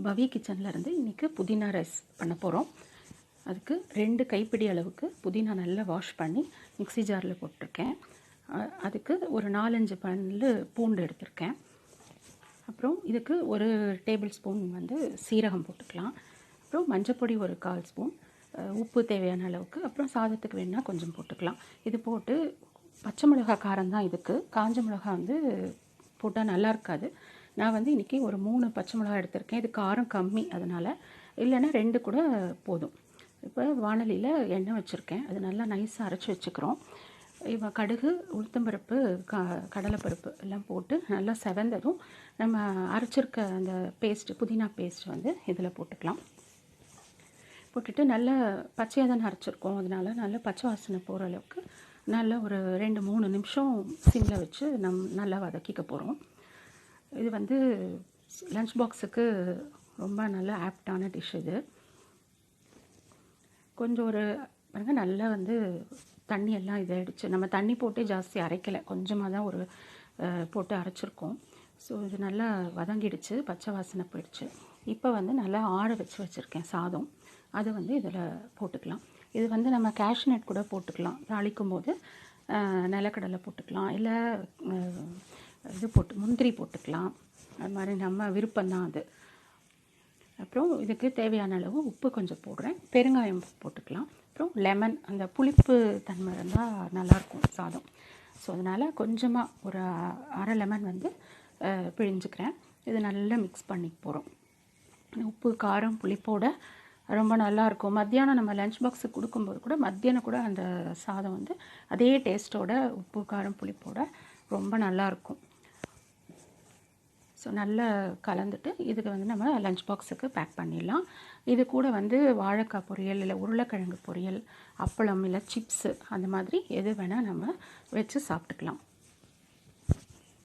பவி கிச்சன்லேருந்து இன்றைக்கி புதினா ரைஸ் பண்ண போகிறோம். அதுக்கு 2 கைப்பிடி அளவுக்கு புதினா நல்லா வாஷ் பண்ணி மிக்ஸி ஜாரில் போட்டிருக்கேன். அதுக்கு ஒரு 4-5 பல்லு பூண்டு எடுத்திருக்கேன். அப்புறம் இதுக்கு ஒரு டேபிள் ஸ்பூன் சீரகம் போட்டுக்கலாம். அப்புறம் மஞ்சப்பொடி ஒரு 1/4 ஸ்பூன், உப்பு தேவையான அளவுக்கு, அப்புறம் சாதத்துக்கு வேணால் கொஞ்சம் போட்டுக்கலாம். இது போட்டு பச்சை மிளகா காரம் தான் இதுக்கு. காஞ்ச மிளகா போட்டால் நல்லா இருக்காது. நான் இன்றைக்கி ஒரு 3 பச்சை மிளகா எடுத்திருக்கேன். இது காரம் கம்மி, அதனால் இல்லைன்னா 2 கூட போதும். இப்போ வாணலியில் எண்ணெய் வச்சுருக்கேன். அது நல்லா நைஸாக அரைச்சி வச்சுக்கிறோம். இப்போ கடுகு, உளுத்தம்பருப்பு, கடலைப்பருப்பு எல்லாம் போட்டு நல்லா செவந்ததும் நம்ம அரைச்சிருக்க அந்த பேஸ்ட்டு, புதினா பேஸ்ட் இதில் போட்டுக்கலாம். போட்டுட்டு நல்லா பச்சையாக தானே அரைச்சிருக்கோம், அதனால நல்லா பச்சை வாசனை போகிற அளவுக்கு நல்லா ஒரு 2-3 நிமிஷம் சிம்மில் வச்சு நல்லா வதக்கிக்க போகிறோம். இது லஞ்ச் பாக்ஸுக்கு ரொம்ப நல்ல ஆப்டான டிஷ். இது கொஞ்சம் பாருங்கள், நல்லா தண்ணியெல்லாம் இதாகிடுச்சு. நம்ம தண்ணி போட்டு ஜாஸ்தி அரைக்கலை, கொஞ்சமாக தான் போட்டு அரைச்சிருக்கோம். ஸோ இது நல்லா வதங்கிடுச்சு, பச்சை வாசனை போயிடுச்சு. இப்போ நல்லா ஆற வச்சுருக்கேன் சாதம். அதை இதில் போட்டுக்கலாம். இது நம்ம கேஷ்நட் கூட போட்டுக்கலாம். தாளிக்கும் போது நிலக்கடலை போட்டுக்கலாம், இல்லை முந்திரி போட்டுக்கலாம். அது மாதிரி நம்ம விருப்பம்தான் அது. அப்புறம் இதுக்கு தேவையான அளவு உப்பு கொஞ்சம் போடுறேன், பெருங்காயம் போட்டுக்கலாம். அப்புறம் லெமன், அந்த புளிப்பு தன்மை இருந்தால் நல்லாயிருக்கும் சாதம். ஸோ அதனால் கொஞ்சமாக ஒரு அரை லெமன் பிழிஞ்சுக்கிறேன். இது நல்லா மிக்ஸ் பண்ணி போகிறோம். உப்பு, காரம், புளிப்போட ரொம்ப நல்லாயிருக்கும். மத்தியானம் நம்ம லஞ்ச் பாக்ஸுக்கு கொடுக்கும்போது கூட மத்தியானம் கூட அந்த சாதம் அதே டேஸ்ட்டோட, உப்பு, காரம், புளிப்போட ரொம்ப நல்லாயிருக்கும். ஸோ நல்லா கலந்துட்டு இதுக்கு நம்ம லஞ்ச் பாக்ஸுக்கு பேக் பண்ணிடலாம். இது கூட வாழைக்காய் பொரியல், இல்லை உருளைக்கிழங்கு பொரியல், அப்பளம், இல்லை சிப்ஸு, அந்த மாதிரி எது வேணால் நம்ம வச்சு சாப்பிட்டுக்கலாம்.